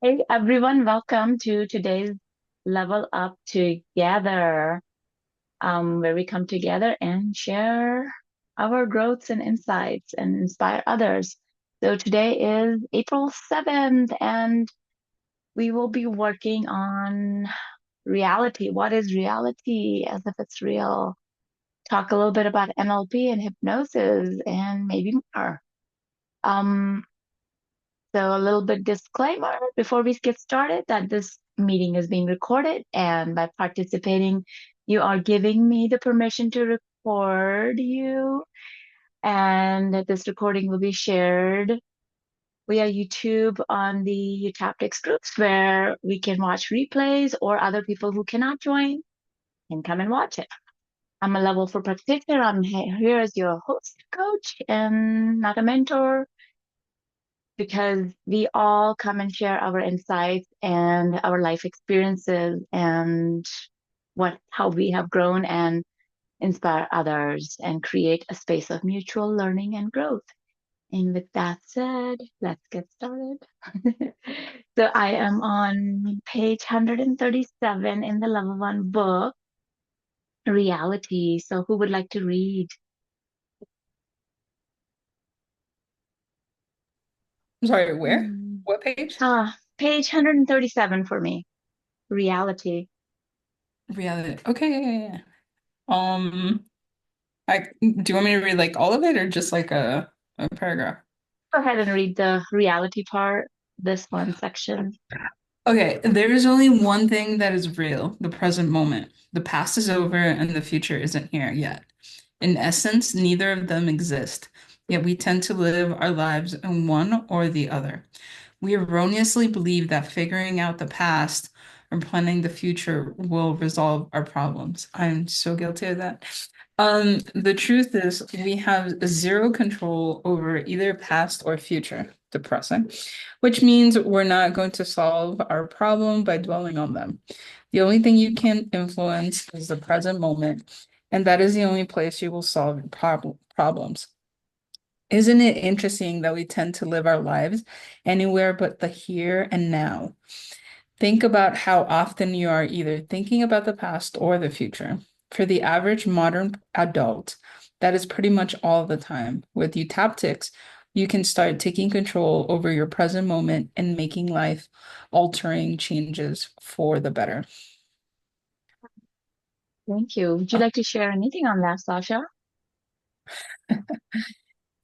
Hey everyone, welcome to today's Level Up Together, where we come together and share our growths and insights and inspire others. So today is April 7th, and we will be working on reality. What is reality as if it's real? Talk a little bit about NLP and hypnosis and maybe more. Um, So a little bit disclaimer before we get started that this meeting is being recorded, and by participating, you are giving me the permission to record you, and that this recording will be shared via YouTube on the Utaptics groups where we can watch replays, or other people who cannot join can come and watch it. I'm a level 4 practitioner. I'm here as your host coach and not a mentor, because we all come and share our insights and our life experiences and how we have grown and inspire others and create a space of mutual learning and growth. And with that said, let's get started. So I am on page 137 in the level 1 book, Reality. So who would like to read? I'm sorry, where? Hmm. What page? Page 137 for me, Reality. Reality. Okay, yeah, yeah, yeah. Do you want me to read like all of it or just like a paragraph? Go ahead and read the reality part, this one section. Okay, there is only one thing that is real, the present moment. The past is over and the future isn't here yet. In essence, neither of them exist, yet we tend to live our lives in one or the other. We erroneously believe that figuring out the past or planning the future will resolve our problems. I'm so guilty of that. The truth is we have zero control over either past or future. Depressing, which means we're not going to solve our problem by dwelling on them. The only thing you can influence is the present moment, and that is the only place you will solve your problems. Isn't it interesting that we tend to live our lives anywhere but the here and now? Think about how often you are either thinking about the past or the future. For the average modern adult, that is pretty much all the time. With Utaptics, you can start taking control over your present moment and making life altering changes for the better. Thank you. Would you like to share anything on that, Sasha?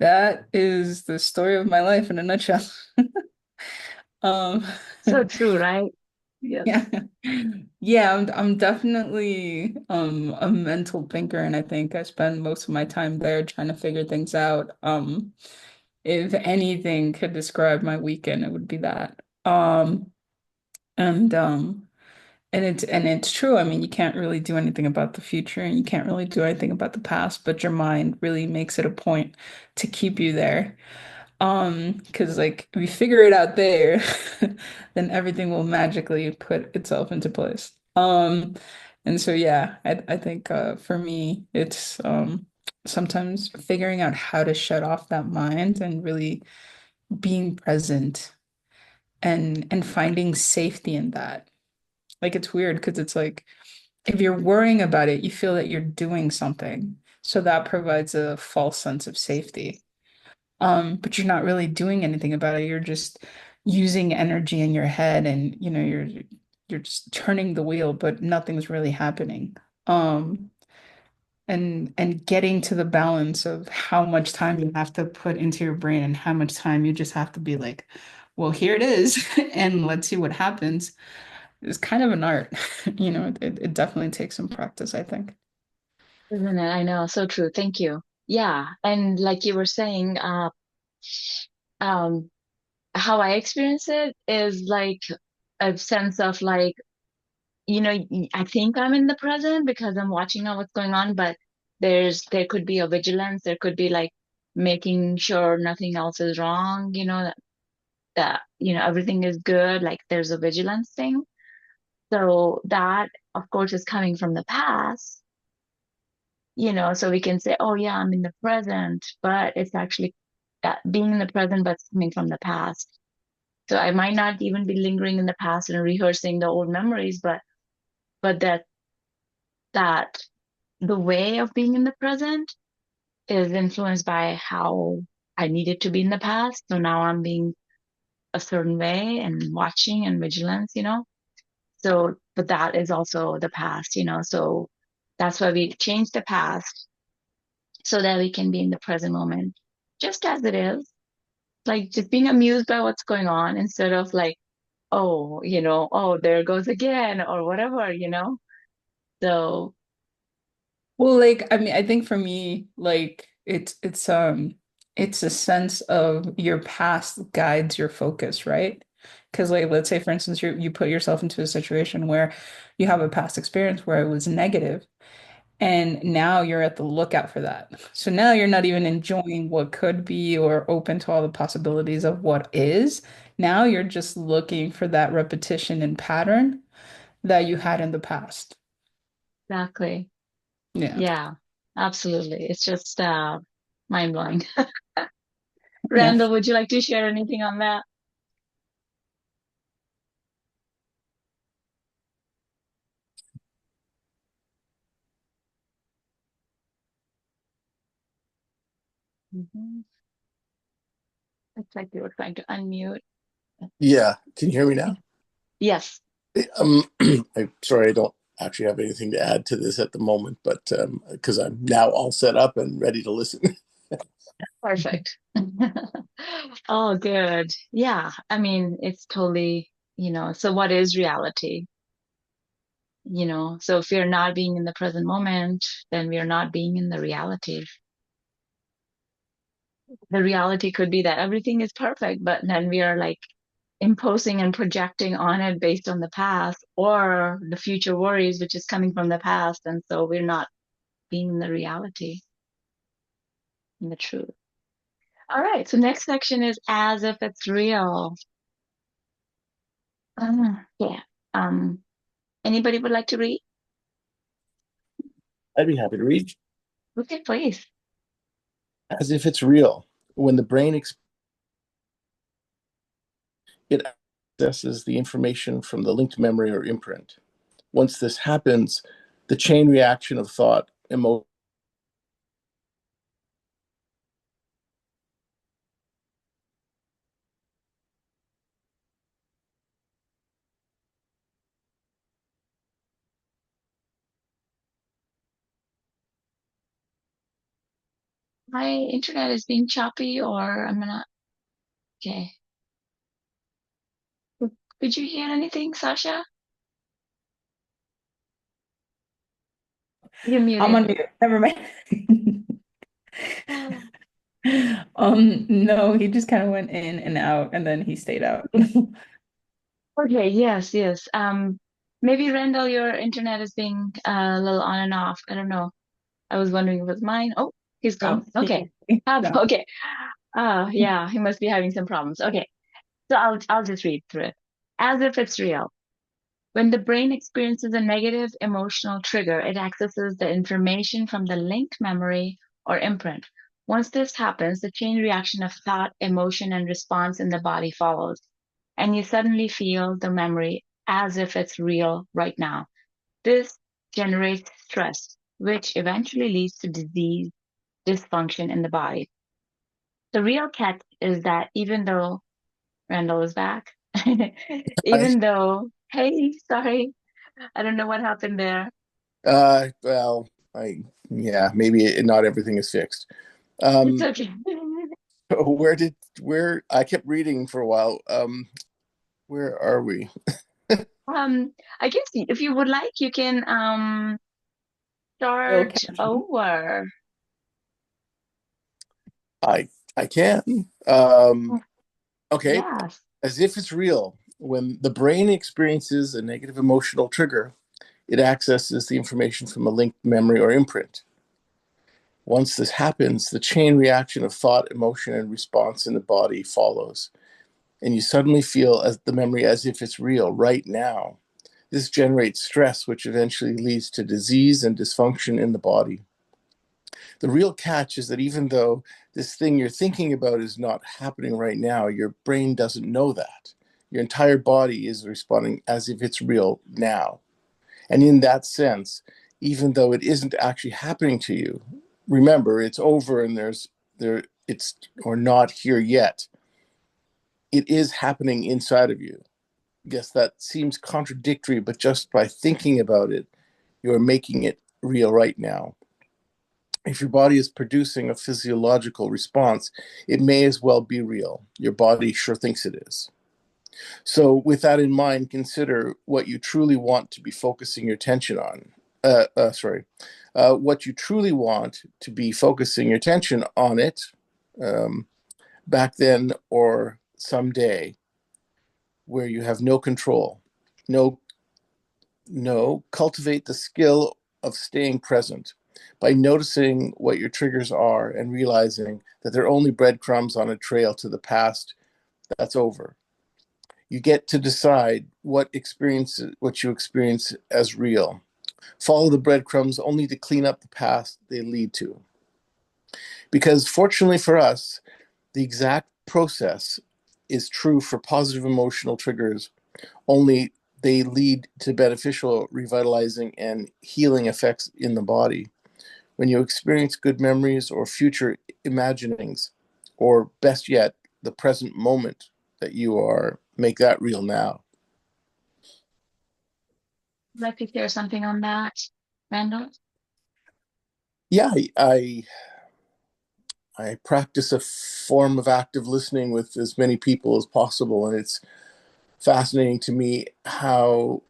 That is the story of my life in a nutshell. Um, So true, right? Yes. yeah. Yeah, I'm definitely a mental thinker, and I think I spend most of my time there trying to figure things out. If anything could describe my weekend, it would be that. And it's true. I mean, you can't really do anything about the future and you can't really do anything about the past, but your mind really makes it a point to keep you there. Because like if you figure it out there, then everything will magically put itself into place. And so yeah, I think for me it's sometimes figuring out how to shut off that mind and really being present and finding safety in that. Like it's weird because it's like if you're worrying about it, you feel that you're doing something. So that provides a false sense of safety. But you're not really doing anything about it. You're just using energy in your head and you're just turning the wheel, but nothing's really happening. Um, and getting to the balance of how much time you have to put into your brain and how much time you just have to be like, well, here it is, and let's see what happens is kind of an art. It definitely takes some practice, I think. Isn't it? I know. So true. Thank you. Yeah. And like you were saying, um, how I experience it is like a sense of like, I think I'm in the present because I'm watching out what's going on, but there could be a vigilance. There could be like making sure nothing else is wrong, that everything is good. Like there's a vigilance thing. So that, of course, is coming from the past, so we can say, oh, yeah, I'm in the present, but it's actually that being in the present, but it's coming from the past. So I might not even be lingering in the past and rehearsing the old memories, but that the way of being in the present is influenced by how I needed to be in the past. So now I'm being a certain way and watching and vigilance, So, but that is also the past, So that's why we change the past so that we can be in the present moment, just as it is, like just being amused by what's going on instead of like, oh, oh, there it goes again or whatever. So Well, like, I mean, I think for me, like it's a sense of your past guides your focus, right? Because like let's say for instance you put yourself into a situation where you have a past experience where it was negative and now you're at the lookout for that. So now you're not even enjoying what could be or open to all the possibilities of what is. Now you're just looking for that repetition and pattern that you had in the past. exactly. Yeah. Yeah, absolutely. It's just mind blowing. Yeah. Randall, would you like to share anything on that? It's like you were trying to unmute. Yeah, can you hear me now? Yes, Um, I'm sorry, I don't actually have anything to add to this at the moment, but because I'm now all set up and ready to listen. perfect. Oh, good. Yeah, I mean, it's totally, so what is reality? So if we're not being in the present moment, then we are not being in the reality. The reality could be that everything is perfect, but then we are like imposing and projecting on it based on the past or the future worries, which is coming from the past. And so we're not being in the reality and the truth. All right. So next section is as if it's real. Yeah. Um, Anybody would like to read? I'd be happy to read. Okay, please. As if it's real. When the brain it accesses the information from the linked memory or imprint. Once this happens, the chain reaction of thought, emotion. My internet is being choppy, or I'm gonna. Okay. Did you hear anything, Sasha? You're I'm muted. on mute. Never mind. No, he just kind of went in and out and then he stayed out. Okay, yes, yes. Maybe Randall, your internet is being a little on and off. I don't know. I was wondering if it was mine. Oh, he's No, gone. Okay. no. Okay. Yeah, he must be having some problems. Okay. So I'll just read through it. As if it's real. When the brain experiences a negative emotional trigger, it accesses the information from the linked memory or imprint. Once this happens, the chain reaction of thought, emotion, and response in the body follows, and you suddenly feel the memory as if it's real right now. This generates stress, which eventually leads to disease, dysfunction in the body. The real catch is that even though Randall is back, I, even though, hey, sorry, I don't know what happened there. well, yeah, maybe not everything is fixed. It's Um, okay. where I kept reading for a while. Where are we? Um, I guess if you would like, you can Real start catchy. over. I I can. Okay, Yes. as if it's real. When the brain experiences a negative emotional trigger, it accesses the information from a linked memory or imprint. Once this happens, the chain reaction of thought, emotion, and response in the body follows, and you suddenly feel as the memory as if it's real right now. This generates stress, which eventually leads to disease and dysfunction in the body. The real catch is that even though this thing you're thinking about is not happening right now, your brain doesn't know that. Your entire body is responding as if it's real now. And in that sense, even though it isn't actually happening to you, remember it's over and it's or not here yet. It is happening inside of you. Yes, that seems contradictory, but just by thinking about it, you're making it real right now. If your body is producing a physiological response, it may as well be real. Your body sure thinks it is. So, with that in mind, consider what you truly want to be focusing your attention on. What you truly want to be focusing your attention on it um, back then or someday, where you have no control. No, no, cultivate the skill of staying present by noticing what your triggers are and realizing that they're only breadcrumbs on a trail to the past that's over. You get to decide what you experience as real. Follow the breadcrumbs only to clean up the past they lead to. Because fortunately for us, the exact process is true for positive emotional triggers, only they lead to beneficial, revitalizing, and healing effects in the body. When you experience good memories or future imaginings, or best yet, the present moment that you are, make that real now. Would you like to share something on that, Randall? Yeah, I practice a form of active listening with as many people as possible, and it's fascinating to me how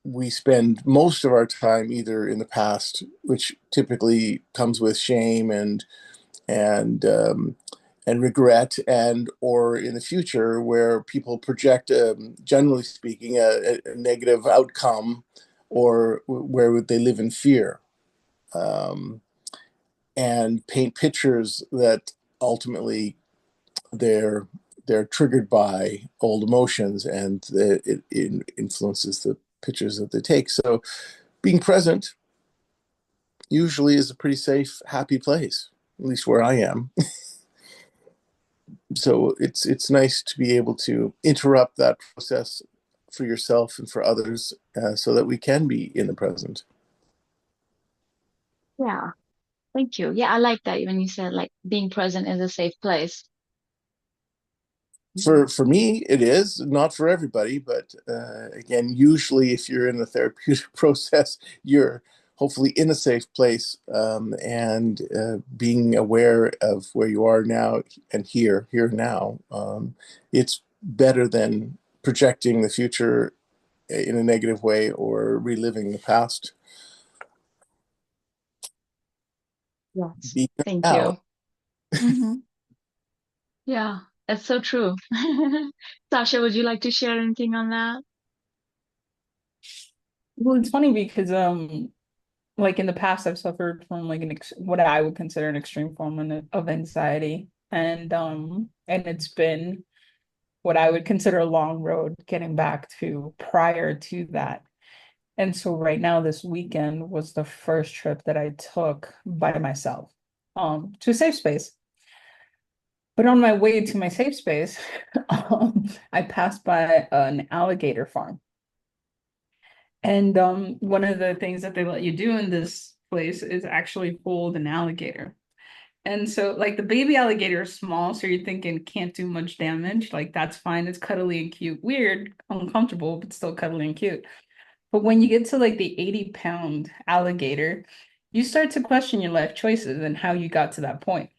we spend most of our time either in the past, which typically comes with shame and and regret, and or in the future where people project, generally speaking, a negative outcome, or where they live in fear, um, and paint pictures that ultimately they're they're triggered by old emotions, and it influences the pictures that they take. So being present usually is a pretty safe, happy place, at least where I am. So it's nice to be able to interrupt that process for yourself and for others, so that we can be in the present. Yeah, thank you. Yeah, I like that when you said like being present is a safe place. For me, it is not for everybody, but again, usually if you're in the therapeutic process, you're hopefully in a safe place, and being aware of where you are now and here now. It's better than projecting the future in a negative way or reliving the past. Yes. Be here Thank now. you. Hmm. Yeah, that's so true. Sasha, would you like to share anything on that? Well, it's funny because like in the past I've suffered from like an ex what I would consider an extreme form of anxiety, and it's been what I would consider a long road getting back to prior to that. And so right now this weekend was the first trip that I took by myself to a safe space. But on my way to my safe space, I passed by an alligator farm. And one of the things that they let you do in this place is actually hold an alligator. And so, like, the baby alligator is small, so you're thinking can't do much damage. Like, that's fine. It's cuddly and cute. Weird, uncomfortable, but still cuddly and cute. But when you get to like the 80-pound alligator, you start to question your life choices and how you got to that point.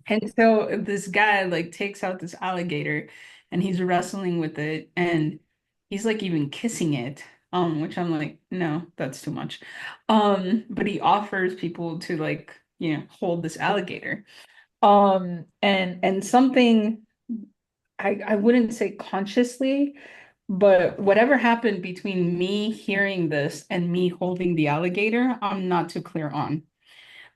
And so this guy like takes out this alligator and he's wrestling with it and he's like even kissing it. Which I'm like, no, that's too much. But he offers people to like, hold this alligator. And something I wouldn't say consciously, but whatever happened between me hearing this and me holding the alligator, I'm not too clear on.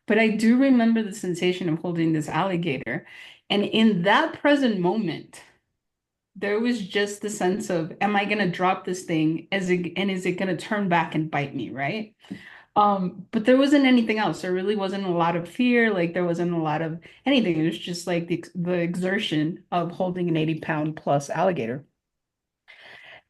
But I do remember the sensation of holding this alligator. And in that present moment, there was just the sense of, am I going to drop this thing? And is it going to turn back and bite me? Right. But there wasn't anything else. There really wasn't a lot of fear. Like there wasn't a lot of anything. It was just like the exertion of holding an 80-pound plus alligator.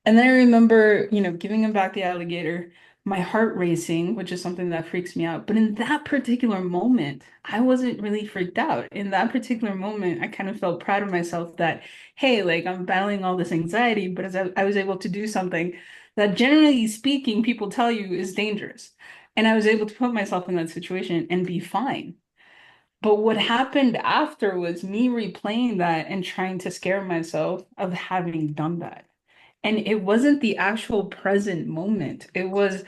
And then I remember, giving him back the alligator, my heart racing, which is something that freaks me out. But in that particular moment, I wasn't really freaked out. In that particular moment, I kind of felt proud of myself that, hey, like I'm battling all this anxiety, but as I was able to do something that generally speaking, people tell you is dangerous. And I was able to put myself in that situation and be fine. But what happened after was me replaying that and trying to scare myself of having done that. And it wasn't the actual present moment. It was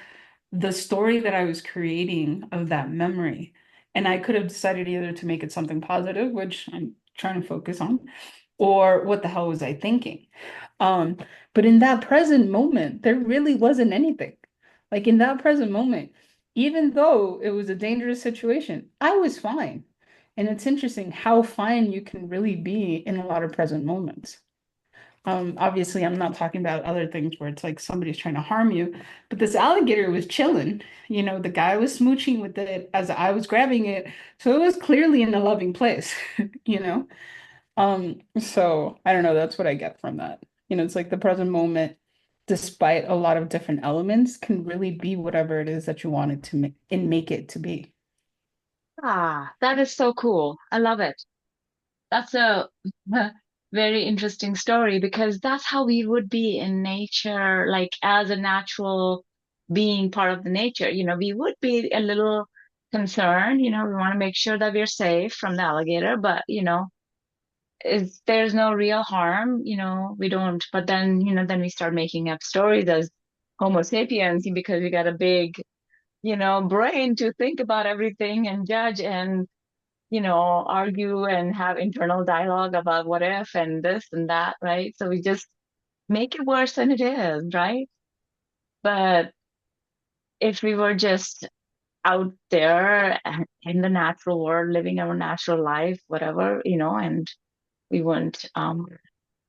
the story that I was creating of that memory. And I could have decided either to make it something positive, which I'm trying to focus on, or what the hell was I thinking? Um, but in that present moment, there really wasn't anything. Like in that present moment, even though it was a dangerous situation, I was fine. And it's interesting how fine you can really be in a lot of present moments. Obviously, I'm not talking about other things where it's like somebody's trying to harm you, but this alligator was chilling. The guy was smooching with it as I was grabbing it, so it was clearly in a loving place, you know? So I don't know, that's what I get from that. It's like the present moment, despite a lot of different elements, can really be whatever it is that you want it to make it to be. Ah, that is so cool. I love it. That's a very interesting story because that's how we would be in nature, like as a natural being part of the nature. We would be a little concerned, we want to make sure that we're safe from the alligator, but there's no real harm, we don't. But then, then we start making up stories as Homo sapiens because we got a big, brain to think about everything and judge and argue and have internal dialogue about what if and this and that, right? So we just make it worse than it is, right? But if we were just out there in the natural world, living our natural life, whatever, and we wouldn't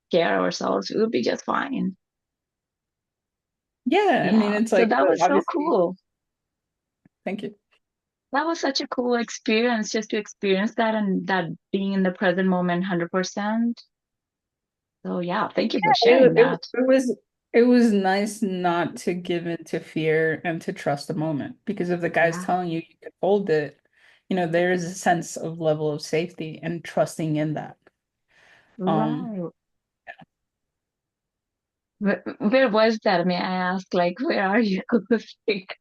scare ourselves, we would be just fine. Yeah, I mean, Yeah. it's So like that was so obviously, cool. thank you. That was such a cool experience just to experience that and that being in the present moment 100%. So yeah, thank you for It, sharing it, that. it was nice not to give in to fear and to trust the moment because if the guy's Yeah. telling you you can hold it, there is a sense of level of safety and trusting in that. Um, Right. Where was that? May I ask, like, where are you? Like,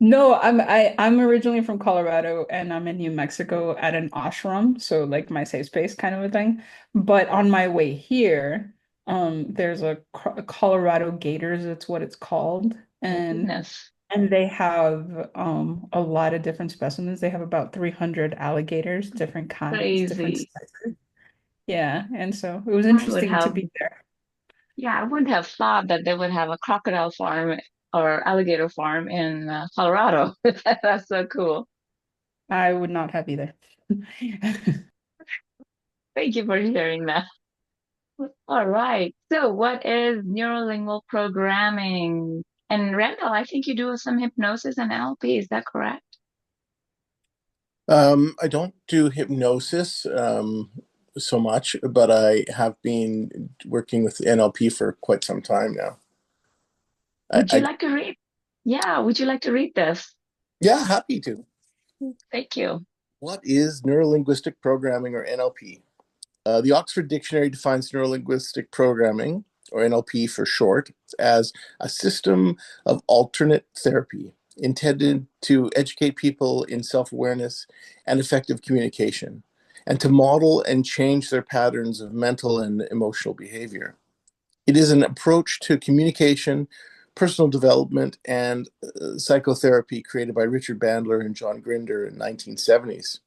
no, I'm originally from Colorado and I'm in New Mexico at an ashram, so like my safe space kind of a thing. But on my way here, there's a Colorado Gators, that's what it's called, my and goodness, they have a lot of different specimens. They have about 300 alligators, different kinds, different crazy. sizes. Yeah, and so it was I would interesting to have, be there. yeah, I wouldn't have thought that they would have a crocodile farm or alligator farm in Colorado. That's so cool. I would not have either. Thank you for sharing that. All right. So, what is neurolingual programming? And Randall, I think you do some hypnosis and NLP. Is that correct? I don't do hypnosis so much, but I have been working with NLP for quite some time now. Would you I like to read? Yeah, would you like to read this? Yeah, happy to. Thank you. What is neurolinguistic programming or NLP? The Oxford Dictionary defines neurolinguistic programming, or NLP for short, as a system of alternate therapy intended to educate people in self awareness and effective communication, and to model and change their patterns of mental and emotional behavior. It is an approach to communication, personal development, and psychotherapy created by Richard Bandler and John Grinder in the 1970s.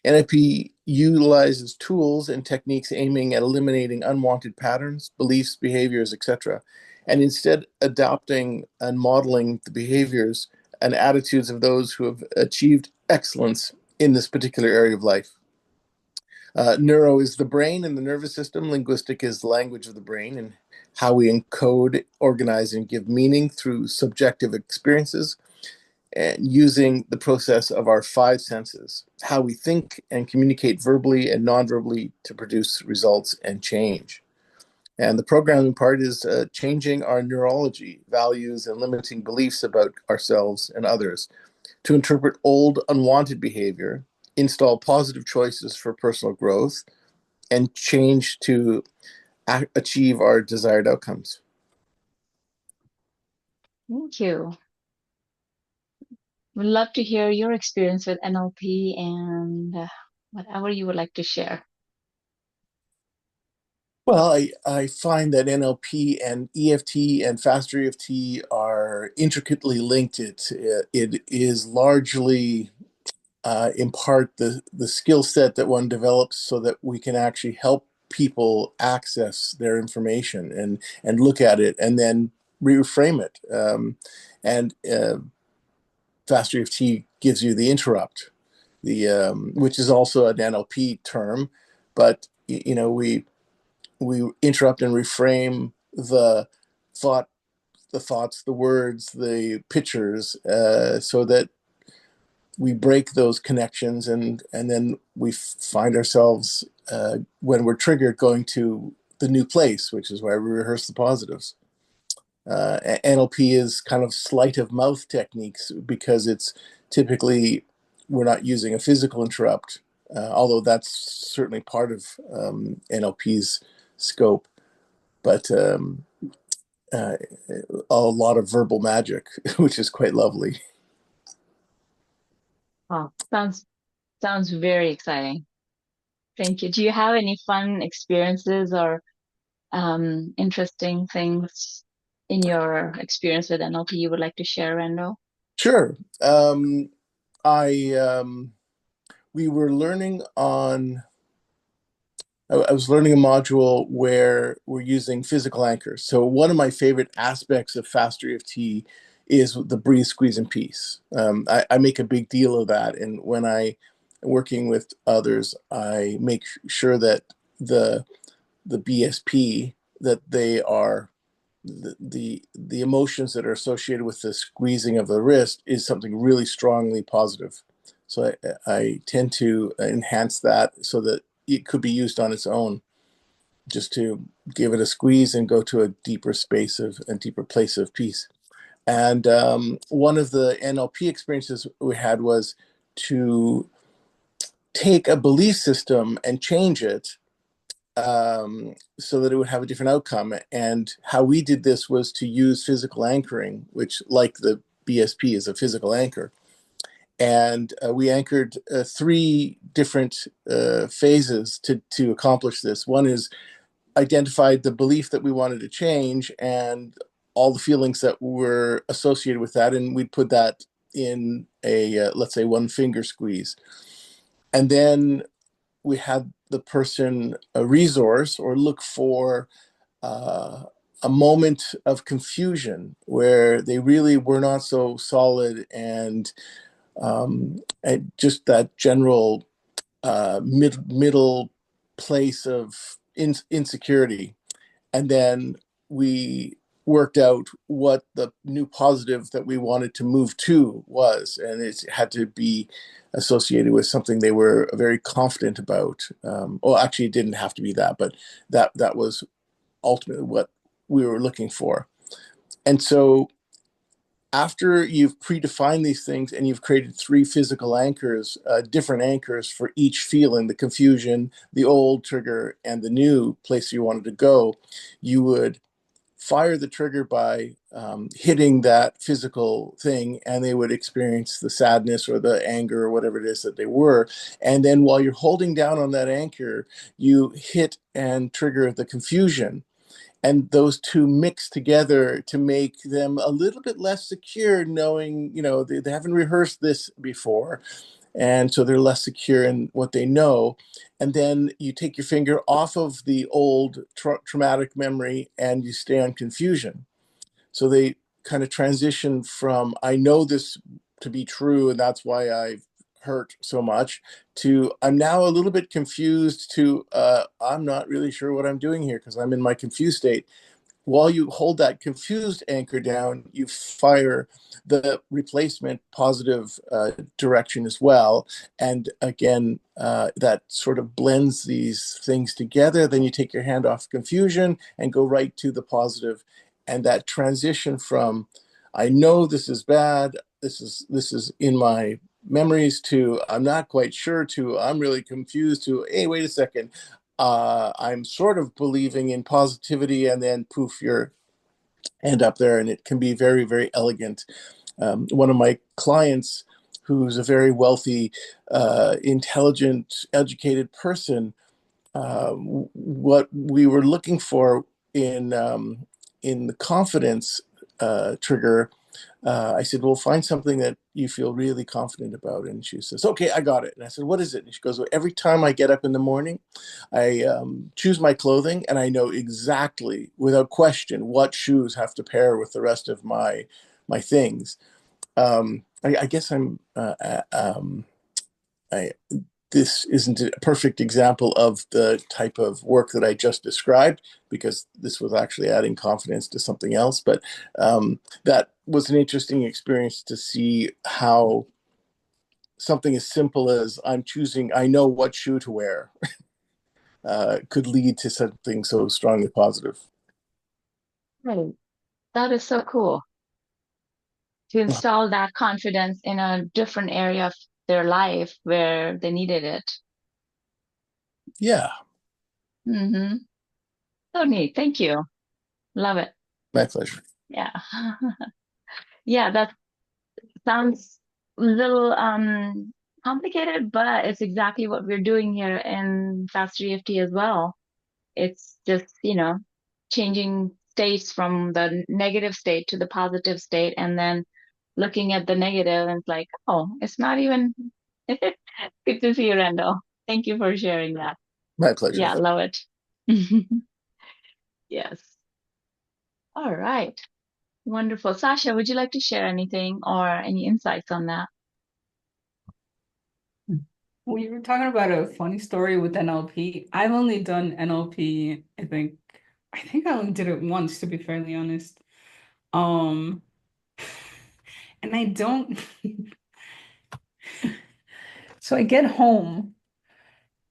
NLP utilizes tools and techniques aiming at eliminating unwanted patterns, beliefs, behaviors, etc., and instead adopting and modeling the behaviors and attitudes of those who have achieved excellence in this particular area of life. Neuro is the brain and the nervous system. Linguistic is the language of the brain and how we encode, organize, and give meaning through subjective experiences. and using the process of our five senses, how we think and communicate verbally and non-verbally to produce results and change. And the programming part is changing our neurology, values, and limiting beliefs about ourselves and others to interpret old unwanted behavior, install positive choices for personal growth, and change to achieve our desired outcomes. Thank you. Would love to hear your experience with NLP and whatever you would like to share. Well, I find that NLP and EFT and faster EFT are intricately linked. It is largely impart the skill set that one develops so that we can actually help people access their information and look at it and then reframe it. And faster EFT gives you the interrupt, which is also an NLP term, but we interrupt and reframe the thought, the thoughts, the words, the pictures, so that we break those connections, and then we find ourselves when we're triggered going to the new place, which is why we rehearse the positives. NLP is kind of sleight of mouth techniques because it's typically we're not using a physical interrupt, although that's certainly part of NLP's scope, but a lot of verbal magic, which is quite lovely. Oh, sounds very exciting. Thank you. Do you have any fun experiences or interesting things in your experience with NLP you would like to share, Randall? Sure. I We were learning on. I was learning a module where we're using physical anchors. So one of my favorite aspects of faster EFT is the breathe, squeeze, and peace. I make a big deal of that, and when I working with others, I make sure that the BSP, that they are the emotions that are associated with the squeezing of the wrist is something really strongly positive. So I tend to enhance that so that it could be used on its own, just to give it a squeeze and go to a deeper space of a deeper place of peace. And one of the NLP experiences we had was to take a belief system and change it, so that it would have a different outcome. And how we did this was to use physical anchoring, which, like the BSP, is a physical anchor. And we anchored three different phases to accomplish this. One is identified the belief that we wanted to change and all the feelings that were associated with that, and we'd put that in a let's say one finger squeeze. And then we had the person resource or look for uh, a moment of confusion where they really were not so solid, and just that general middle place of insecurity. And then we worked out what the new positive that we wanted to move to was, and it had to be associated with something they were very confident about. Well, actually, it didn't have to be that, but that was ultimately what we were looking for. And so after you've predefined these things and you've created three physical anchors, different anchors for each feeling, the confusion, the old trigger, and the new place you wanted to go, you would fire the trigger by hitting that physical thing, and they would experience the sadness or the anger or whatever it is that they were. And then while you're holding down on that anchor, you hit and trigger the confusion, and those two mix together to make them a little bit less secure, knowing they haven't rehearsed this before, and so they're less secure in what they know. And then you take your finger off of the old traumatic memory and you stay on confusion. So they kind of transition from I know this to be true and that's why I've hurt so much, to I'm now a little bit confused, to I'm not really sure what I'm doing here because I'm in my confused state. while you hold that confused anchor down, you fire the replacement positive direction as well. And again, that sort of blends these things together. Then you take your hand off confusion and go right to the positive. And that transition from, I know this is bad, this is in my memories, to I'm not quite sure, to I'm really confused, to hey, wait a second, I'm sort of believing in positivity, and then poof, you're end up there, and it can be very, very elegant. One of my clients, who's a very wealthy, intelligent, educated person, what we were looking for in the confidence trigger, I said, well, find something that you feel really confident about. And she says, okay, I got it. And I said, what is it? And she goes, well, every time I get up in the morning, I choose my clothing, and I know exactly, without question, what shoes have to pair with the rest of my things. I guess I, this isn't a perfect example of the type of work that I just described, because this was actually adding confidence to something else. But that was an interesting experience to see how something as simple as I know what shoe to wear, could lead to something so strongly positive. Right. That is so cool to install that confidence in a different area of their life where they needed it. Yeah, Mm-hmm. So neat. Thank you. Love it. my pleasure. Yeah. Yeah, that sounds a little complicated, but it's exactly what we're doing here in Fast EFT as well. It's just, changing states from the negative state to the positive state, and then looking at the negative and it's like, oh, it's not even good to see you, Randall. Thank you for sharing that. My pleasure. Yeah, love it. Yes. All right. Wonderful. Sasha, would you like to share anything or any insights on that? Well, you were talking about a funny story with NLP. I've only done NLP, I think I only did it once, to be fairly honest. Um, and I don't, so I get home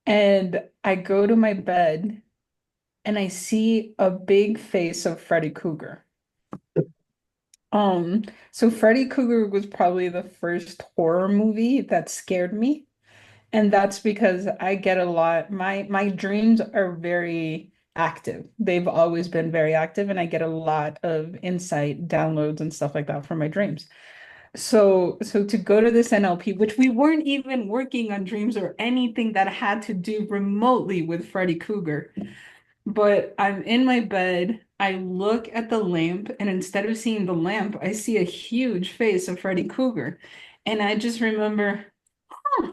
and I go to my bed and I see a big face of Freddy Krueger. Um, so Freddy Krueger was probably the first horror movie that scared me. And that's because I get a lot, my dreams are very active. They've always been very active, and I get a lot of insight, downloads, and stuff like that from my dreams. So to go to this NLP, which we weren't even working on dreams or anything that had to do remotely with Freddy Krueger, but I'm in my bed, I look at the lamp, and instead of seeing the lamp, I see a huge face of Freddy Krueger. And I just remember, huh,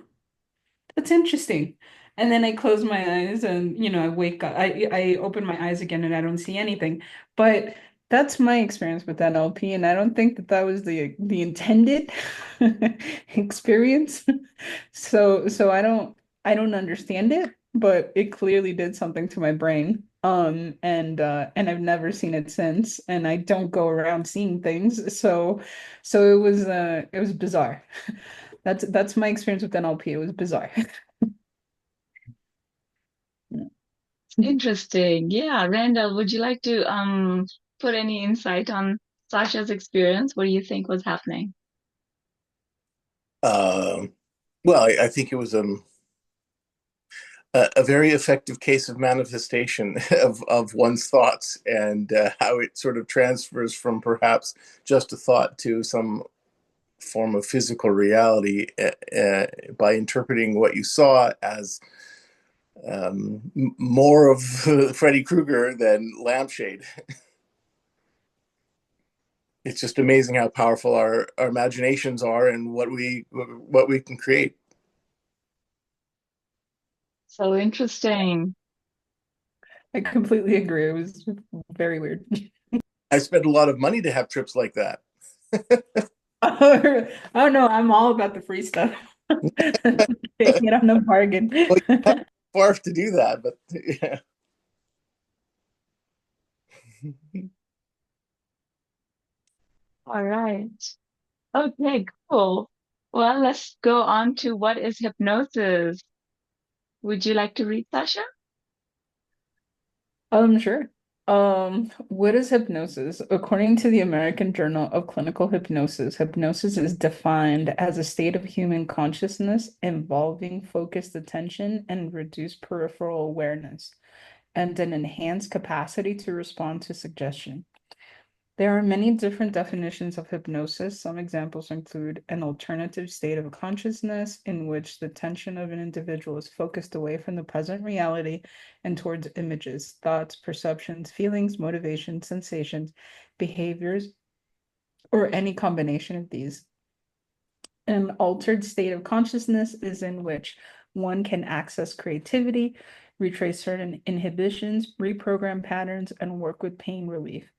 that's interesting. And then I close my eyes and, I wake up. I open my eyes again and I don't see anything. But that's my experience with NLP, and I don't think that that was the intended experience. So I don't understand it, but it clearly did something to my brain. And I've never seen it since, and I don't go around seeing things. So it was bizarre. That's my experience with NLP. It was bizarre. Interesting. Yeah, Randall, would you like to put any insight on Sasha's experience? What do you think was happening? Um, well, I think it was a very effective case of manifestation of one's thoughts, and how it sort of transfers from perhaps just a thought to some form of physical reality, by interpreting what you saw as more of Freddy Krueger than Lampshade. It's just amazing how powerful our imaginations are, and what we can create. So interesting. I completely agree. It was very weird. I spent a lot of money to have trips like that. Oh no, I'm all about the free stuff. Taking it on a bargain. Well, you have to barf to do that, but yeah. All right. Okay, cool. Well, let's go on to what is hypnosis. Would you like to read, Sasha? Sure. What is hypnosis? According to the American Journal of Clinical Hypnosis, hypnosis is defined as a state of human consciousness involving focused attention and reduced peripheral awareness, and an enhanced capacity to respond to suggestion. There are many different definitions of hypnosis. Some examples include an alternative state of consciousness in which the attention of an individual is focused away from the present reality and towards images, thoughts, perceptions, feelings, motivations, sensations, behaviors, or any combination of these. An altered state of consciousness is in which one can access creativity, retrace certain inhibitions, reprogram patterns, and work with pain relief.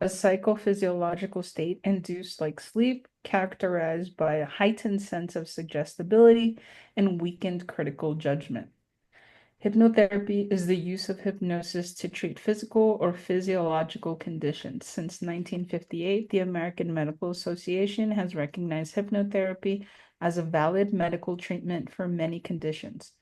A psychophysiological state induced like sleep, characterized by a heightened sense of suggestibility and weakened critical judgment. Hypnotherapy is the use of hypnosis to treat physical or physiological conditions. Since 1958, the American Medical Association has recognized hypnotherapy as a valid medical treatment for many conditions.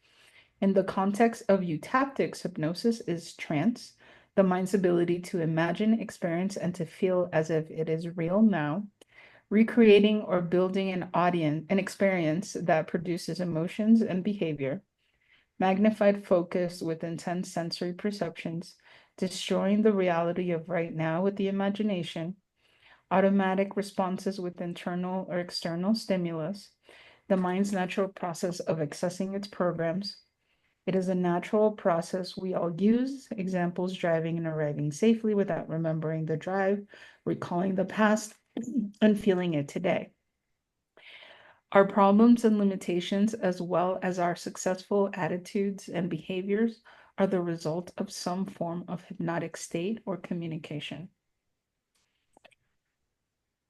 In the context of eutaptics, hypnosis is trance, the mind's ability to imagine, experience, and to feel as if it is real now, recreating or building an experience that produces emotions and behavior, magnified focus with intense sensory perceptions, destroying the reality of right now with the imagination, automatic responses with internal or external stimulus, the mind's natural process of accessing its programs. It is a natural process we all use. Examples: driving and arriving safely without remembering the drive, recalling the past, and feeling it today. Our problems and limitations, as well as our successful attitudes and behaviors, are the result of some form of hypnotic state or communication.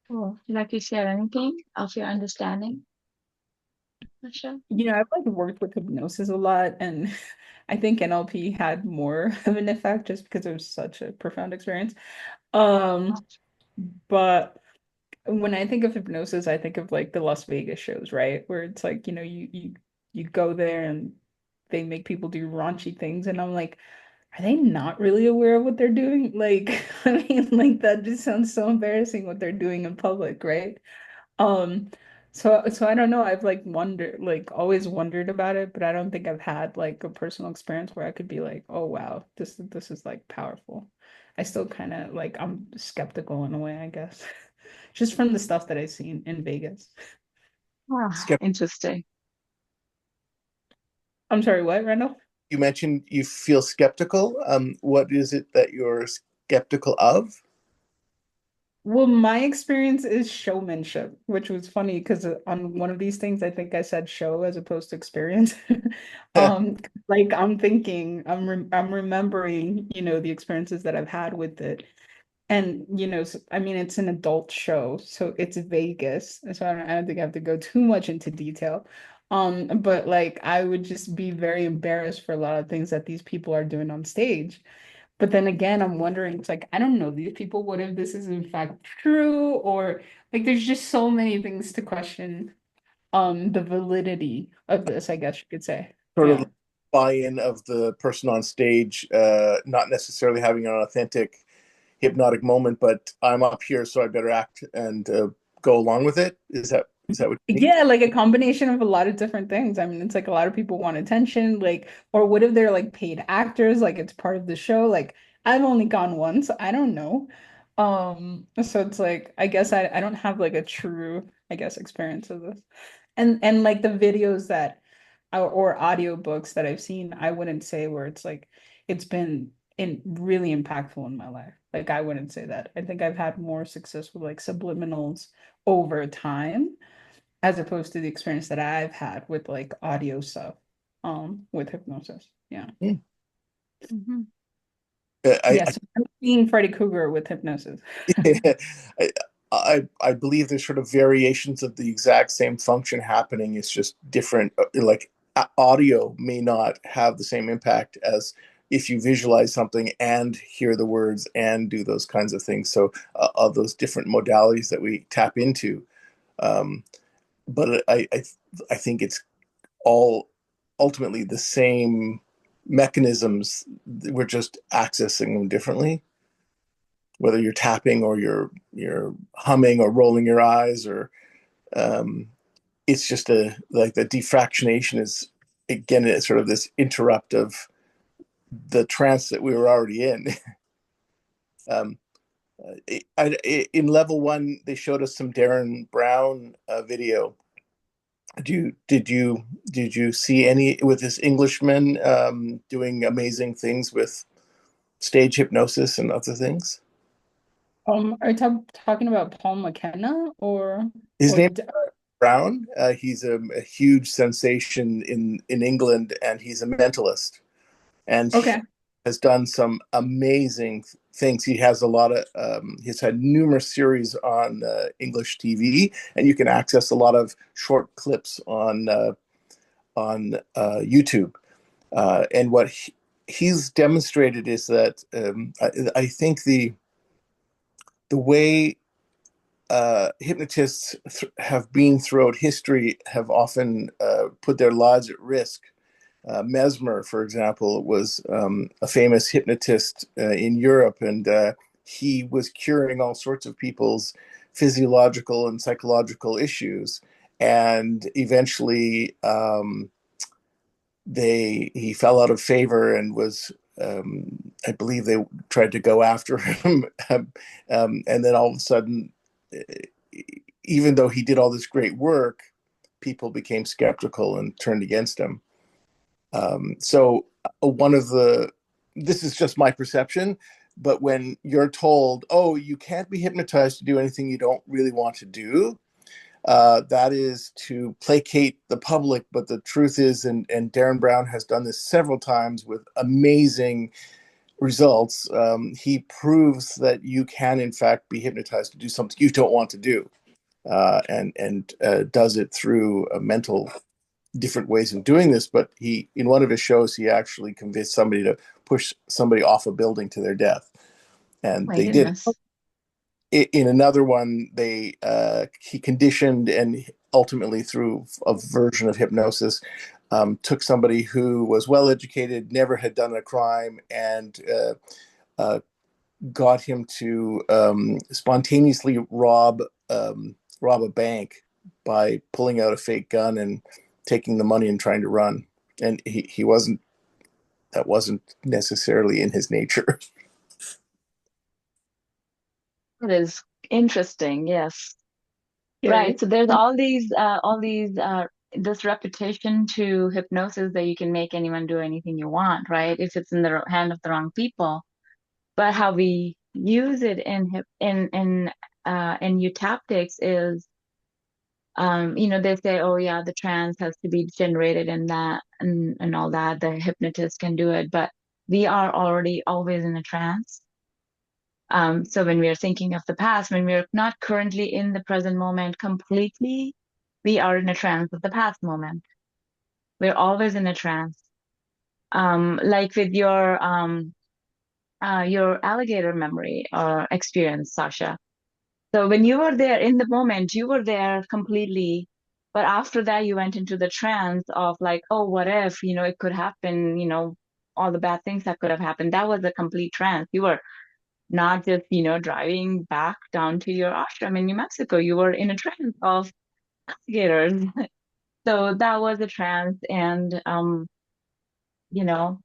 Cool. Would you like to share anything of your understanding, Sasha? I've like worked with hypnosis a lot, and I think NLP had more of an effect just because it was such a profound experience. Um, but when I think of hypnosis, I think of like the Las Vegas shows, right? Where it's like, you go there and they make people do raunchy things, and I'm like, are they not really aware of what they're doing? Like, I mean, like that just sounds so embarrassing what they're doing in public, right? Um, so I don't know. I've like wondered, like always wondered about it, but I don't think I've had like a personal experience where I could be like, oh wow, this is like powerful. I still kind of like I'm skeptical in a way, I guess. Just from the stuff that I've seen in Vegas. Ah, Skep- interesting. I'm sorry, what, Randall? you mentioned you feel skeptical. What is it that you're skeptical of? Well, my experience is showmanship, which was funny because on one of these things, I think I said show as opposed to experience. Um, like I'm thinking, I'm remembering, the experiences that I've had with it. And, I mean, it's an adult show, so it's Vegas. So I don't think I have to go too much into detail. But like I would just be very embarrassed for a lot of things that these people are doing on stage. But then again, I'm wondering, it's like, I don't know these people, what if this is in fact true? Or like there's just so many things to question the validity of this, I guess you could say. Sort of Yeah. like buy-in of the person on stage, not necessarily having an authentic hypnotic moment, but I'm up here, so I better act and go along with it. Is that what you mean? Yeah, like a combination of a lot of different things. I mean, it's like a lot of people want attention, like, or what if they're like paid actors, like it's part of the show? Like, I've only gone once, I don't know. So it's like, I guess I don't have like a true, I guess, experience of this. And like the videos that or audiobooks that I've seen, I wouldn't say where it's like it's been in really impactful in my life. Like I wouldn't say that. I think I've had more success with like subliminals over time as opposed to the experience that I've had with like audio stuff, with hypnosis. Yeah. Hmm. Hmm. Yes. I'm seeing Freddy Krueger with hypnosis. I, I believe there's sort of variations of the exact same function happening. It's just different. Like audio may not have the same impact as if you visualize something and hear the words and do those kinds of things. So of those different modalities that we tap into. Um, but I think it's all ultimately the same mechanisms. We're just accessing them differently, whether you're tapping or you're humming or rolling your eyes, or um, it's just a like the defractionation is again it's sort of this interrupt of the trance that we were already in. um, in level one, they showed us some Darren Brown video. Did you see any with this Englishman doing amazing things with stage hypnosis and other things? Are you talking about Paul McKenna His or name Brown. He's a huge sensation in England, and he's a mentalist, and he okay. has done some amazing things. He has a lot of he's had numerous series on English TV, and you can access a lot of short clips on YouTube. And what he's demonstrated is that I think the way hypnotists have been throughout history have often put their lives at risk. Mesmer, for example, was a famous hypnotist in Europe, and he was curing all sorts of people's physiological and psychological issues. And eventually, he fell out of favor and was I believe they tried to go after him. And then all of a sudden, even though he did all this great work, people became skeptical and turned against him. So one of the this is just my perception, but when you're told, oh, you can't be hypnotized to do anything you don't really want to do, that is to placate the public. But the truth is, and Darren Brown has done this several times with amazing results, he proves that you can, in fact, be hypnotized to do something you don't want to do, and does it through a mental different ways of doing this. But he, in one of his shows, he actually convinced somebody to push somebody off a building to their death, and My they did goodness. in another one, he conditioned and ultimately through a version of hypnosis, took somebody who was well educated, never had done a crime, and uh, got him to spontaneously rob a bank by pulling out a fake gun and taking the money and trying to run. And he wasn't that wasn't necessarily in his nature. It is interesting. Yes. Right. Scary. So there's all these, this repetition to hypnosis that you can make anyone do anything you want, right? If it's in the hand of the wrong people. But how we use it in eutaptics is, they say, oh yeah, the trance has to be generated in that and all that. The hypnotist can do it, but we are already always in a trance. So when we are thinking of the past, when we are not currently in the present moment completely, we are in a trance of the past moment. We're always in a trance. Like with your alligator memory or experience, Sasha. So when you were there in the moment, you were there completely. But after that, you went into the trance of like, oh, what if, it could happen, all the bad things that could have happened. That was a complete trance. You were not just, driving back down to your ashram in New Mexico. You were in a trance of alligators. So that was a trance. And,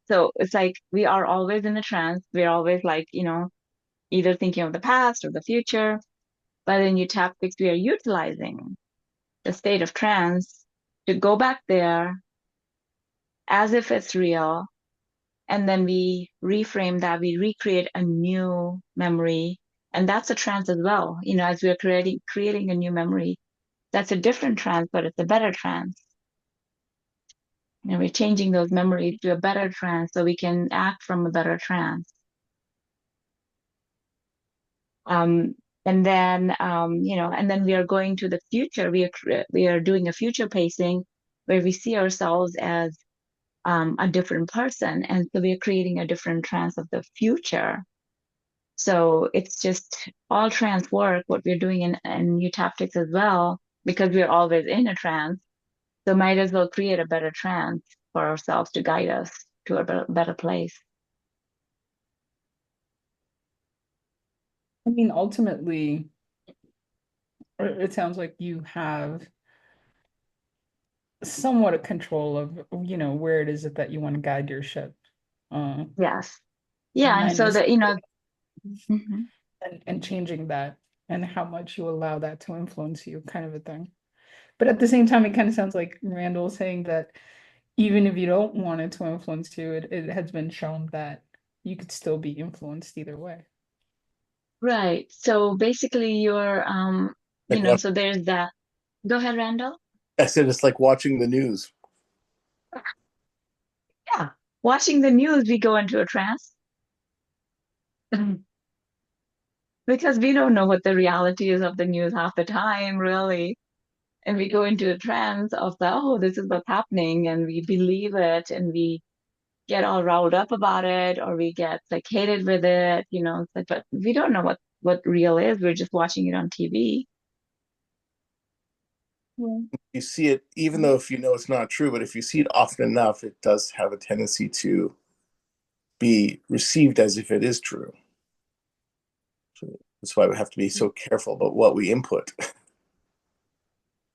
so it's like we are always in a trance. We're always like, either thinking of the past or the future. But in eutaptics, we are utilizing the state of trance to go back there as if it's real. And then we reframe that, we recreate a new memory. And that's a trance as well. As we're creating a new memory, that's a different trance, but it's a better trance. We're changing those memories to a better trance so we can act from a better trance. Um, and then we are going to the future. We are doing a future pacing where we see ourselves as a different person. And so we're creating a different trance of the future. So it's just all trance work, what we're doing in new tactics as well, because we're always in a trance. So might as well create a better trance for ourselves to guide us to a better place. I mean, ultimately, it sounds like you have somewhat of control of, where it is that you want to guide your ship. Uh, Yes. Yeah. And so minus that, mhm. and changing that and how much you allow that to influence you, kind of a thing. But at the same time, it kind of sounds like Randall saying that even if you don't want it to influence you, it has been shown that you could still be influenced either way. Right. So basically Like what so there's that. Go ahead, Randall. I said, it's like watching the news. Yeah. Watching the news, we go into a trance because we don't know what the reality is of the news half the time, really. And we go into a trance of the, oh, this is what's happening, and we believe it, and we get all riled up about it, or we get like hated with it, it's like, but we don't know what real is. We're just watching it on TV. Yeah. You see it, even though if you know it's not true, but if you see it often enough, it does have a tendency to be received as if it is true. So that's why we have to be so careful about what we input.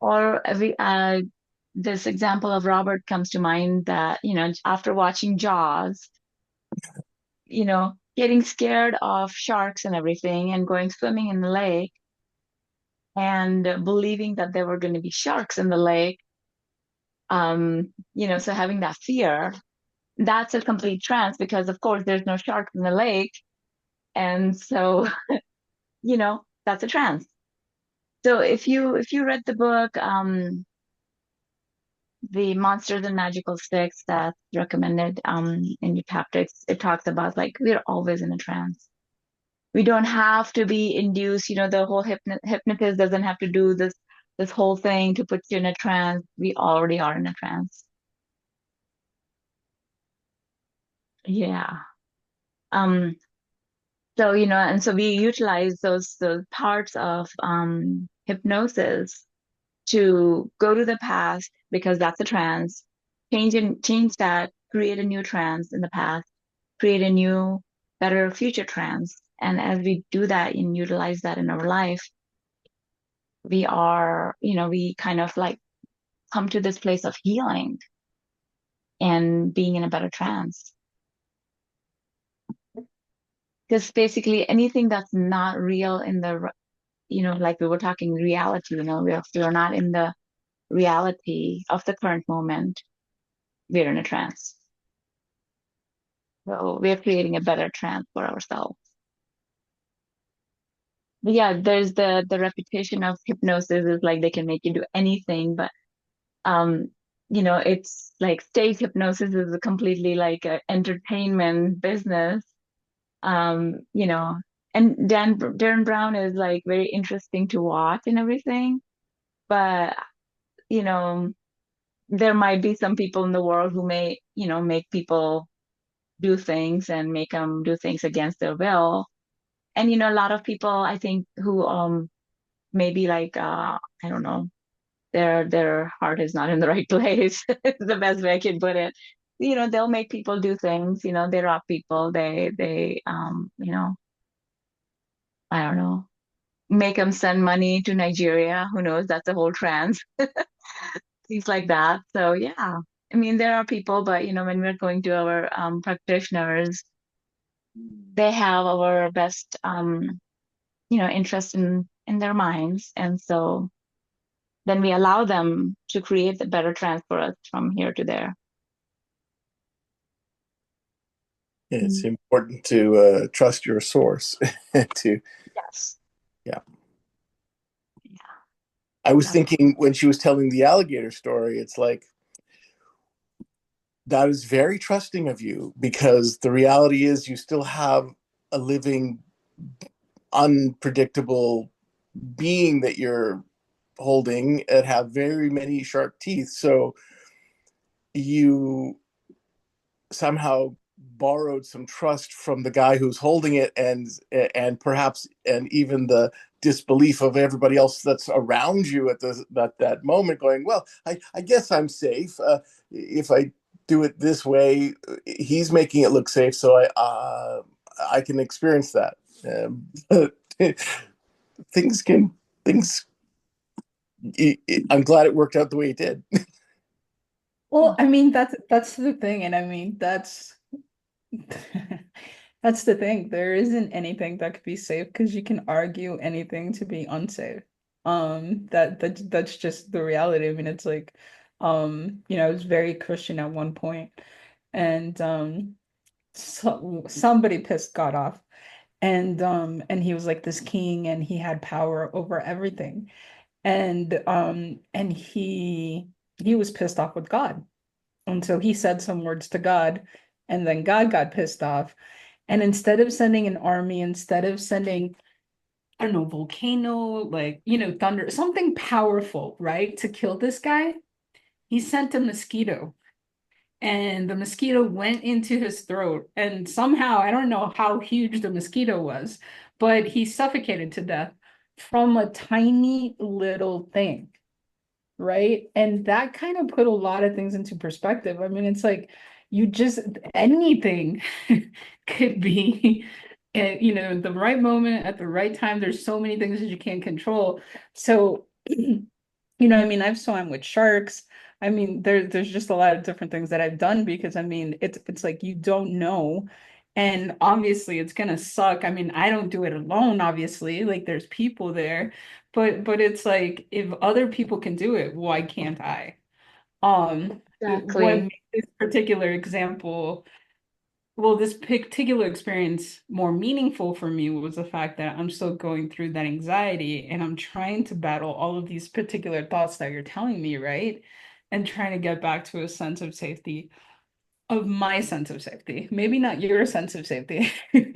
Or this example of Robert comes to mind that, after watching Jaws, getting scared of sharks and everything and going swimming in the lake and believing that there were going to be sharks in the lake. So having that fear, that's a complete trance because of course there's no sharks in the lake. And so, that's a trance. So if you read the book, the Monsters and Magical Sticks that's recommended in your tactics, it talks about like we're always in a trance. We don't have to be induced, the whole hypnotist doesn't have to do this whole thing to put you in a trance. We already are in a trance. Yeah. Um, so, and so we utilize those parts of hypnosis to go to the past because that's a trance, change that, create a new trance in the past, create a new, better future trance. And as we do that and utilize that in our life, we kind of like come to this place of healing and being in a better trance. Because basically anything that's not real in like we were talking reality, we're not in the reality of the current moment, we're in a trance. So we're creating a better trance for ourselves. But yeah, there's the reputation of hypnosis is like they can make you do anything, but um, it's like stage hypnosis is a completely like a entertainment business. You know, and Darren Brown is like very interesting to watch and everything, but you know, there might be some people in the world who may, make people do things and make them do things against their will. And a lot of people I think who maybe like I don't know, their heart is not in the right place. It's the best way I can put it. They'll make people do things, they rob people, they I don't know, make them send money to Nigeria. Who knows? That's a whole trance. Things like that. So yeah. I mean, there are people, but when we're going to our practitioners, they have our best interest in their minds. And so then we allow them to create the better trance for us from here to there. It's Mm. important to trust your source. To Yes. Yeah, Yeah. I was That's thinking when she was telling the alligator story, it's like that is very trusting of you because the reality is you still have a living, unpredictable being that you're holding and have very many sharp teeth. So you somehow borrowed some trust from the guy who's holding it, and perhaps and even the disbelief of everybody else that's around you at that moment, going, well, I guess I'm safe if I do it this way. He's making it look safe, so I can experience that. But things can things. I'm glad it worked out the way it did. Well, I mean, that's the thing, and I mean that's that's the thing. There isn't anything that could be safe because you can argue anything to be unsafe. That's just the reality. I mean, it's like, I was very Christian at one point, and somebody pissed God off, and he was like this king, and he had power over everything, and he was pissed off with God. And so he said some words to God, and then God got pissed off. And instead of sending an army, instead of sending, I don't know, volcano, like, thunder, something powerful, right, to kill this guy, he sent a mosquito. And the mosquito went into his throat. And somehow, I don't know how huge the mosquito was, but he suffocated to death from a tiny little thing. Right. And that kind of put a lot of things into perspective. I mean, it's like you just anything could be, the right moment at the right time. There's so many things that you can't control. So, I mean, I've swam with sharks. I mean, there's just a lot of different things that I've done because I mean, it's like you don't know. And obviously it's gonna suck. I mean, I don't do it alone, obviously. Like there's people there, but it's like if other people can do it, why can't I? What Exactly. makes this particular example, well, this particular experience more meaningful for me was the fact that I'm still going through that anxiety and I'm trying to battle all of these particular thoughts that you're telling me, right? And trying to get back to a sense of safety, of my sense of safety. Maybe not your sense of safety,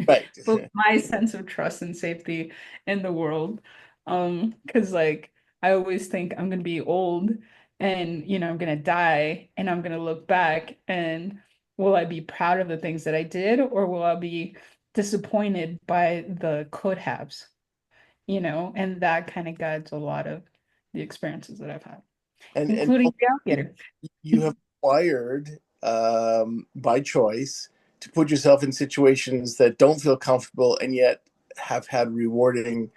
Right. but my sense of trust and safety in the world. Because like I always think I'm gonna be old and I'm gonna die and I'm gonna look back and will I be proud of the things that I did or will I be disappointed by the could haves, and that kind of guides a lot of the experiences that I've had, And including the alligator. you have acquired by choice to put yourself in situations that don't feel comfortable and yet have had rewarding